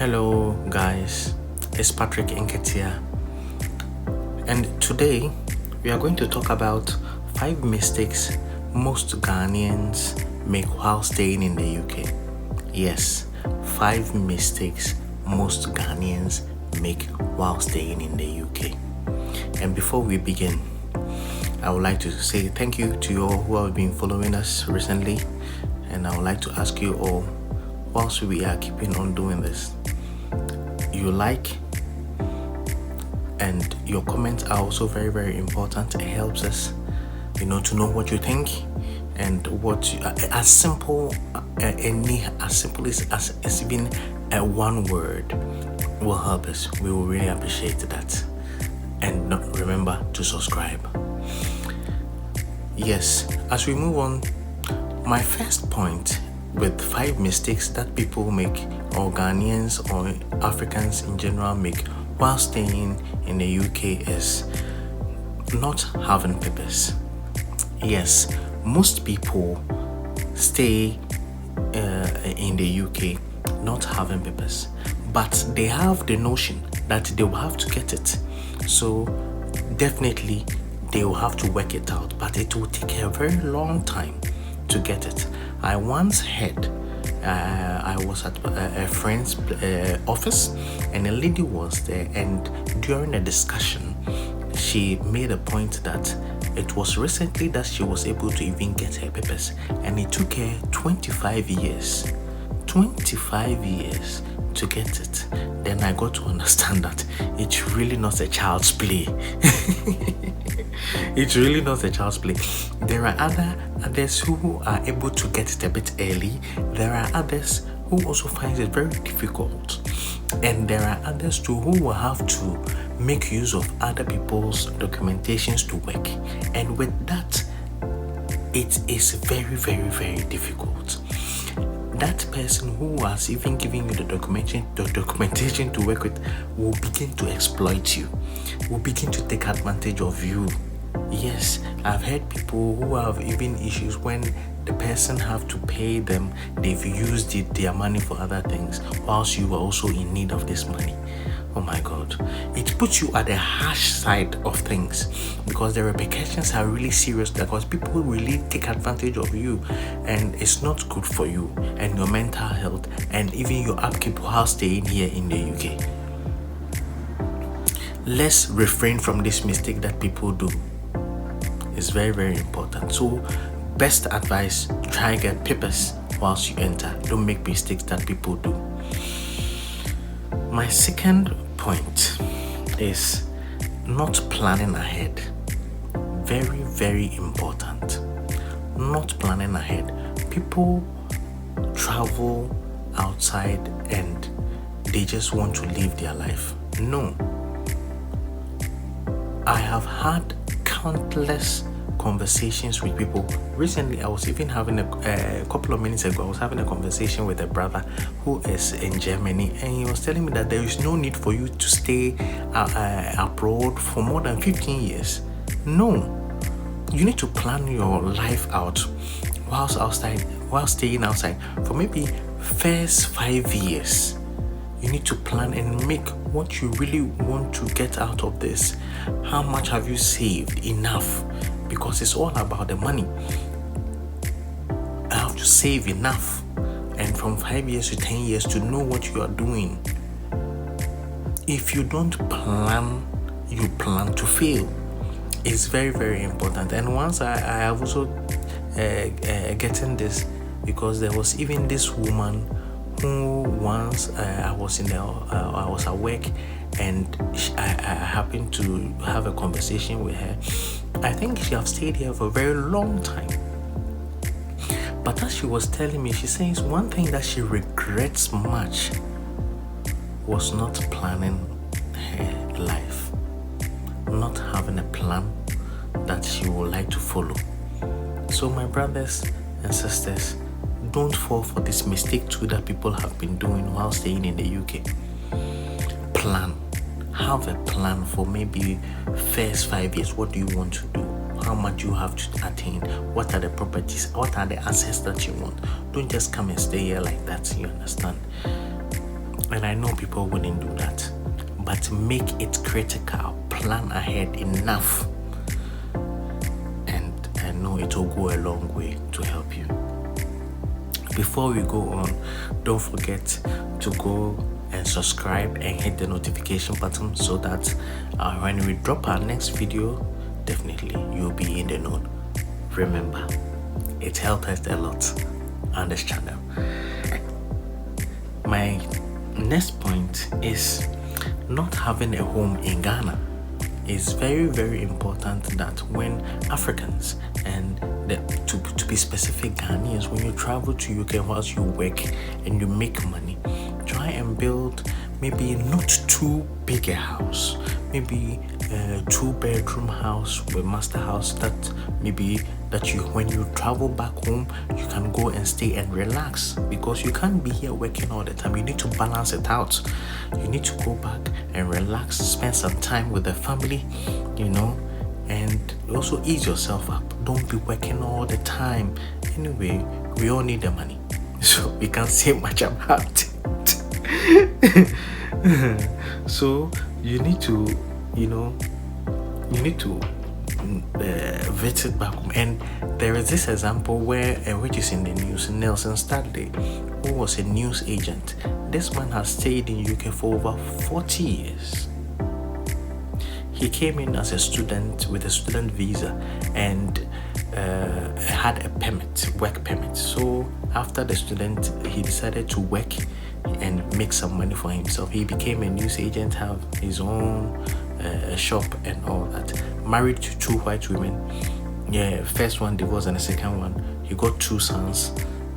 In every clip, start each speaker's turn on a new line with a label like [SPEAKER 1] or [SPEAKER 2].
[SPEAKER 1] Hello guys, it's Patrick Nketia, and today we are going to talk about 5 mistakes most Ghanaians make while staying in the UK. Yes, 5 mistakes most Ghanaians make while staying in the UK. And before we begin, I would like to say thank you to you all who have been following us recently, and I would like to ask you all, whilst we are keeping on doing this, you like and your comments are also very, very important. It helps us, to know what you think, and what as simple as even one word will help us. We will really appreciate that. And remember to subscribe. Yes, as we move on, my first point with 5 mistakes that people make, or Ghanaians or Africans in general make while staying in the UK, is not having papers. Yes, most people stay in the UK not having papers, but they have the notion that they will have to get it. So definitely they will have to work it out, but it will take a very long time to get it. I once heard, I was at a friend's office, and a lady was there, and during a discussion she made a point that it was recently that she was able to even get her papers, and it took her 25 years to get it. Then I got to understand that it's really not a child's play. It's really not a child's play. There are others who are able to get it a bit early. There are others who also find it very difficult. And there are others too who will have to make use of other people's documentations to work. And with that, it is very, very, very difficult. That person who was even giving you the documentation to work with will begin to exploit you, will begin to take advantage of you. Yes, I've heard people who have even issues when the person have to pay them, they've used their money for other things, whilst you are also in need of this money. Oh my God, it puts you at the harsh side of things, because the repercussions are really serious, because people really take advantage of you, and it's not good for you and your mental health and even your upkeep while staying here in the UK. Let's refrain from this mistake that people do. It's very, very important. So best advice, try and get papers whilst you enter. Don't make mistakes that people do. My second point is not planning ahead. Very, very important. Not planning ahead. People travel outside and they just want to live their life. No. I have had countless conversations with people. Recently, I was even having a couple of minutes ago, I was having a conversation with a brother who is in Germany, and he was telling me that there is no need for you to stay abroad for more than 15 years. No, you need to plan your life out while staying outside for maybe first 5 years. You need to plan and make what you really want to get out of this. How much have you saved? Enough. Because it's all about the money. I have to save enough. And from 5 years to 10 years to know what you are doing. If you don't plan, you plan to fail. It's very, very important. And once I have also getting this, because there was even this woman who once I was at work, and I happened to have a conversation with her. I think she have stayed here for a very long time. But as she was telling me, she says one thing that she regrets much was not planning her life, not having a plan that she would like to follow. So my brothers and sisters, don't fall for this mistake too that people have been doing while staying in the UK. Plan. Have a plan for maybe first 5 years. What do you want to do? How much you have to attain? What are the properties? What are the assets that you want? Don't just come and stay here like that, you understand? And I know people wouldn't do that, but make it critical, plan ahead enough, and I know it will go a long way to help you. Before we go on, don't forget to go and subscribe and hit the notification button so that when we drop our next video, definitely you'll be in the know. Remember, it helps us a lot on this channel. My next point is not having a home in Ghana. It's very, very important that when Africans and to be specific Ghanaians, when you travel to UK whilst you work and you make money, try and build maybe not too big a house, maybe a 2-bedroom house with master house that maybe that you, when you travel back home, you can go and stay and relax, because you can't be here working all the time. You need to balance it out. You need to go back and relax, spend some time with the family, and also ease yourself up. Don't be working all the time. Anyway, we all need the money, so we can't say much about it. So you need to visit back home. And there is this example where which is in the news, Nelson Studley, who was a news agent. This man has stayed in UK for over 40 years. He came in as a student with a student visa and had a work permit. So after the student, he decided to work and make some money for himself. He became a news agent, have his own shop and all that. Married to 2 white women. First one divorced and the second one, he got 2 sons.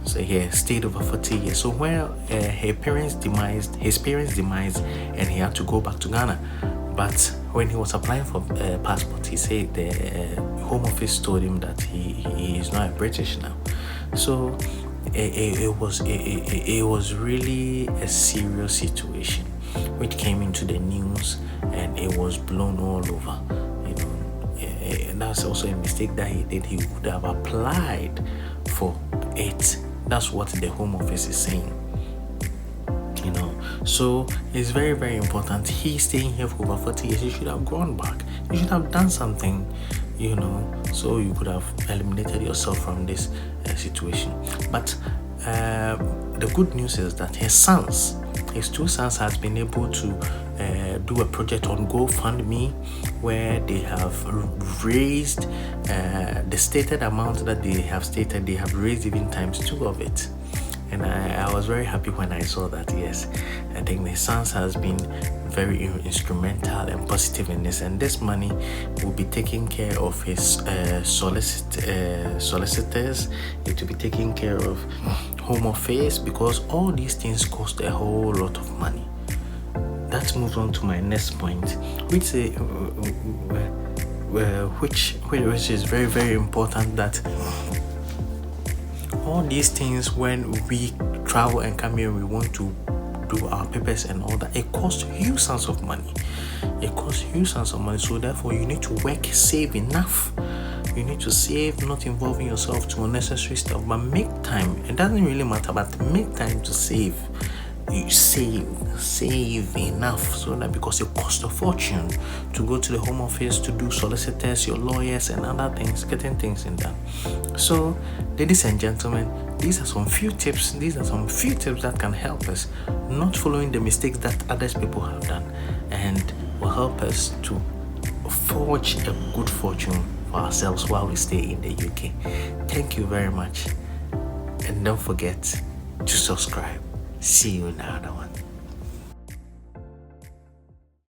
[SPEAKER 1] So he stayed over 40 years. So when his parents demised, and he had to go back to Ghana. But when he was applying for a passport, he said the Home Office told him that he is not British now. So it was really a serious situation which came into the news, and it was blown all over. And that's also a mistake that he did. He would have applied for it. That's what the Home Office is saying. So it's very, very important. He's staying here for over 40 years. You should have gone back. You should have done something, so you could have eliminated yourself from this situation. But the good news is that his 2 sons has been able to do a project on GoFundMe, where they have raised the stated amount that they have stated. They have raised even times 2 of it. And I was very happy when I saw that. Yes, I think the sons has been very instrumental and positive in this, and this money will be taking care of his solicitors. It will be taking care of Home Office, because all these things cost a whole lot of money. That moves on to my next point, which is very, very important, that all these things, when we travel and come here, we want to do our papers and all that, it costs huge sums of money. So therefore you need to work, save enough. You need to save, not involving yourself to unnecessary stuff, but make time. It doesn't really matter, but make time to save. You save enough, so that, because it costs a fortune to go to the Home Office to do solicitors, your lawyers and other things, getting things in done. So ladies and gentlemen, these are some few tips that can help us not following the mistakes that others people have done, and will help us to forge a good fortune for ourselves while we stay in the UK. Thank you very much, and don't forget to subscribe. See you in another one.